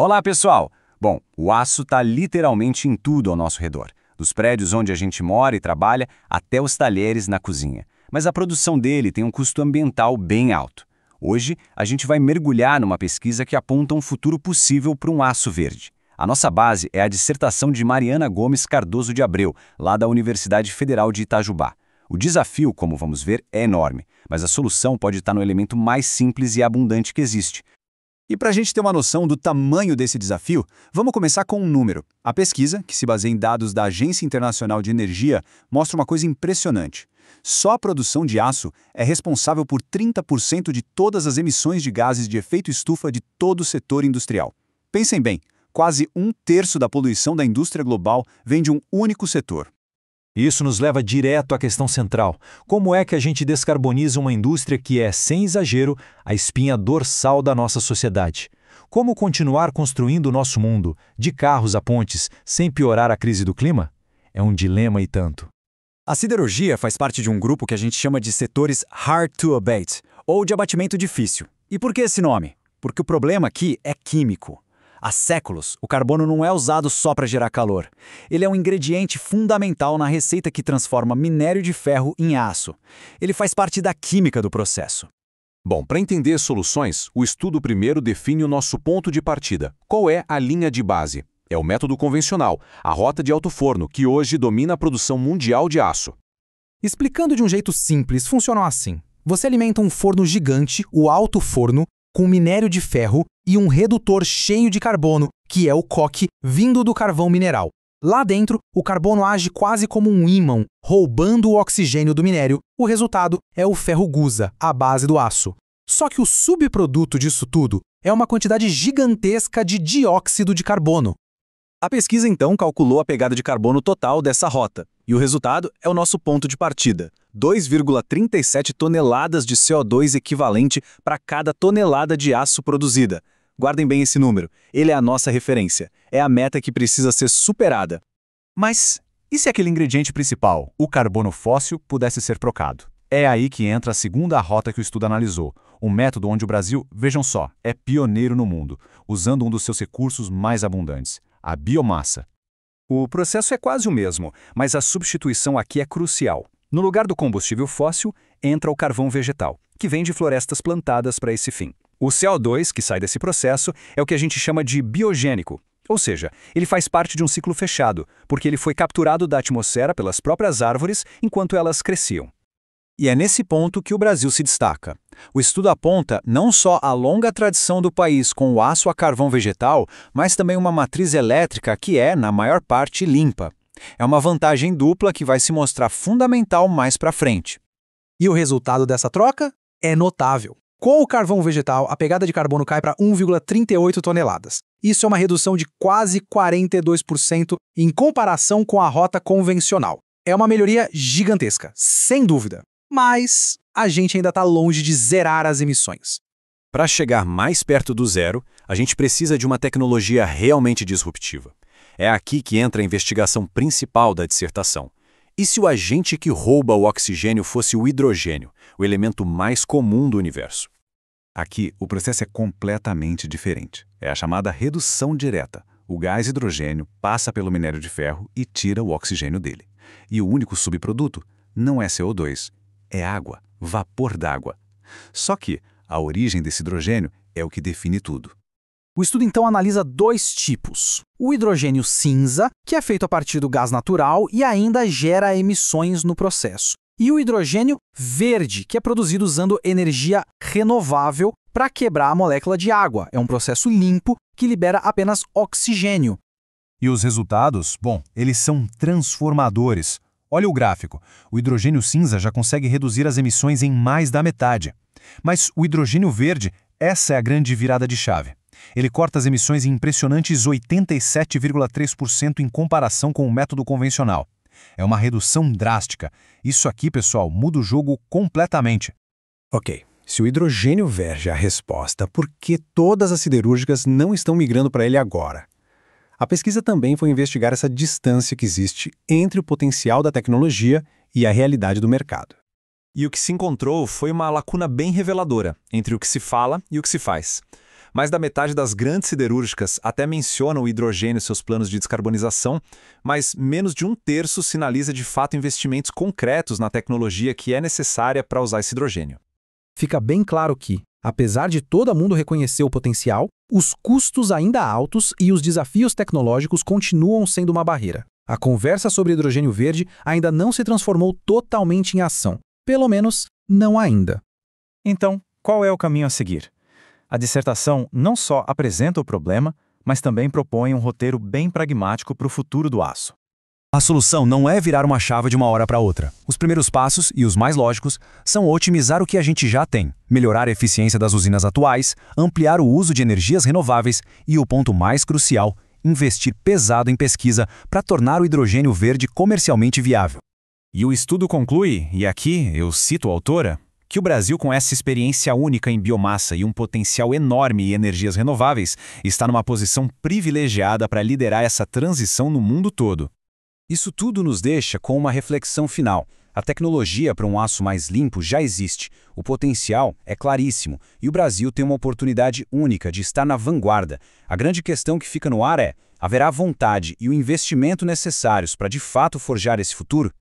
Olá, pessoal! Bom, o aço está literalmente em tudo ao nosso redor, dos prédios onde a gente mora e trabalha até os talheres na cozinha. Mas a produção dele tem um custo ambiental bem alto. Hoje, a gente vai mergulhar numa pesquisa que aponta um futuro possível para um aço verde. A nossa base é a dissertação de Mariana Gomes Cardoso de Abreu, lá da Universidade Federal de Itajubá. O desafio, como vamos ver, é enorme, mas a solução pode estar no elemento mais simples e abundante que existe. E para a gente ter uma noção do tamanho desse desafio, vamos começar com um número. A pesquisa, que se baseia em dados da Agência Internacional de Energia, mostra uma coisa impressionante. Só a produção de aço é responsável por 30% de todas as emissões de gases de efeito estufa de todo o setor industrial. Pensem bem, quase um terço da poluição da indústria global vem de um único setor. Isso nos leva direto à questão central. Como é que a gente descarboniza uma indústria que é, sem exagero, a espinha dorsal da nossa sociedade? Como continuar construindo o nosso mundo, de carros a pontes, sem piorar a crise do clima? É um dilema e tanto. A siderurgia faz parte de um grupo que a gente chama de setores hard to abate, ou de abatimento difícil. E por que esse nome? Porque o problema aqui é químico. Há séculos, o carbono não é usado só para gerar calor. Ele é um ingrediente fundamental na receita que transforma minério de ferro em aço. Ele faz parte da química do processo. Bom, para entender soluções, o estudo primeiro define o nosso ponto de partida. Qual é a linha de base? É o método convencional, a rota de alto forno, que hoje domina a produção mundial de aço. Explicando de um jeito simples, funciona assim. Você alimenta um forno gigante, o alto forno, com minério de ferro e um redutor cheio de carbono, que é o coque, vindo do carvão mineral. Lá dentro, o carbono age quase como um ímã, roubando o oxigênio do minério. O resultado é o ferro gusa, a base do aço. Só que o subproduto disso tudo é uma quantidade gigantesca de dióxido de carbono. A pesquisa, então, calculou a pegada de carbono total dessa rota. E o resultado é o nosso ponto de partida. 2,37 toneladas de CO2 equivalente para cada tonelada de aço produzida. Guardem bem esse número. Ele é a nossa referência. É a meta que precisa ser superada. Mas e se aquele ingrediente principal, o carbono fóssil, pudesse ser trocado? É aí que entra a segunda rota que o estudo analisou, um método onde o Brasil, vejam só, é pioneiro no mundo, usando um dos seus recursos mais abundantes, a biomassa. O processo é quase o mesmo, mas a substituição aqui é crucial. No lugar do combustível fóssil, entra o carvão vegetal, que vem de florestas plantadas para esse fim. O CO2 que sai desse processo é o que a gente chama de biogênico, ou seja, ele faz parte de um ciclo fechado, porque ele foi capturado da atmosfera pelas próprias árvores enquanto elas cresciam. E é nesse ponto que o Brasil se destaca. O estudo aponta não só a longa tradição do país com o aço a carvão vegetal, mas também uma matriz elétrica que é, na maior parte, limpa. É uma vantagem dupla que vai se mostrar fundamental mais para frente. E o resultado dessa troca é notável. Com o carvão vegetal, a pegada de carbono cai para 1,38 toneladas. Isso é uma redução de quase 42% em comparação com a rota convencional. É uma melhoria gigantesca, sem dúvida. Mas a gente ainda está longe de zerar as emissões. Para chegar mais perto do zero, a gente precisa de uma tecnologia realmente disruptiva. É aqui que entra a investigação principal da dissertação. E se o agente que rouba o oxigênio fosse o hidrogênio, o elemento mais comum do universo? Aqui, o processo é completamente diferente. É a chamada redução direta. O gás hidrogênio passa pelo minério de ferro e tira o oxigênio dele. E o único subproduto não é CO2, é água, vapor d'água. Só que a origem desse hidrogênio é o que define tudo. O estudo então analisa dois tipos. O hidrogênio cinza, que é feito a partir do gás natural e ainda gera emissões no processo. E o hidrogênio verde, que é produzido usando energia renovável para quebrar a molécula de água. É um processo limpo que libera apenas oxigênio. E os resultados? Bom, eles são transformadores. Olha o gráfico. O hidrogênio cinza já consegue reduzir as emissões em mais da metade. Mas o hidrogênio verde, essa é a grande virada de chave. Ele corta as emissões em impressionantes 87,3% em comparação com o método convencional. É uma redução drástica. Isso aqui, pessoal, muda o jogo completamente. Ok, se o hidrogênio verde é a resposta, por que todas as siderúrgicas não estão migrando para ele agora? A pesquisa também foi investigar essa distância que existe entre o potencial da tecnologia e a realidade do mercado. E o que se encontrou foi uma lacuna bem reveladora entre o que se fala e o que se faz. Mais da metade das grandes siderúrgicas até mencionam o hidrogênio em seus planos de descarbonização, mas menos de 1/3 sinaliza de fato investimentos concretos na tecnologia que é necessária para usar esse hidrogênio. Fica bem claro que, apesar de todo mundo reconhecer o potencial, os custos ainda altos e os desafios tecnológicos continuam sendo uma barreira. A conversa sobre hidrogênio verde ainda não se transformou totalmente em ação. Pelo menos, não ainda. Então, qual é o caminho a seguir? A dissertação não só apresenta o problema, mas também propõe um roteiro bem pragmático para o futuro do aço. A solução não é virar uma chave de uma hora para outra. Os primeiros passos, e os mais lógicos, são otimizar o que a gente já tem, melhorar a eficiência das usinas atuais, ampliar o uso de energias renováveis e, o ponto mais crucial, investir pesado em pesquisa para tornar o hidrogênio verde comercialmente viável. E o estudo conclui, e aqui eu cito a autora, que o Brasil, com essa experiência única em biomassa e um potencial enorme em energias renováveis, está numa posição privilegiada para liderar essa transição no mundo todo. Isso tudo nos deixa com uma reflexão final. A tecnologia para um aço mais limpo já existe, o potencial é claríssimo e o Brasil tem uma oportunidade única de estar na vanguarda. A grande questão que fica no ar é: haverá vontade e o investimento necessários para de fato forjar esse futuro?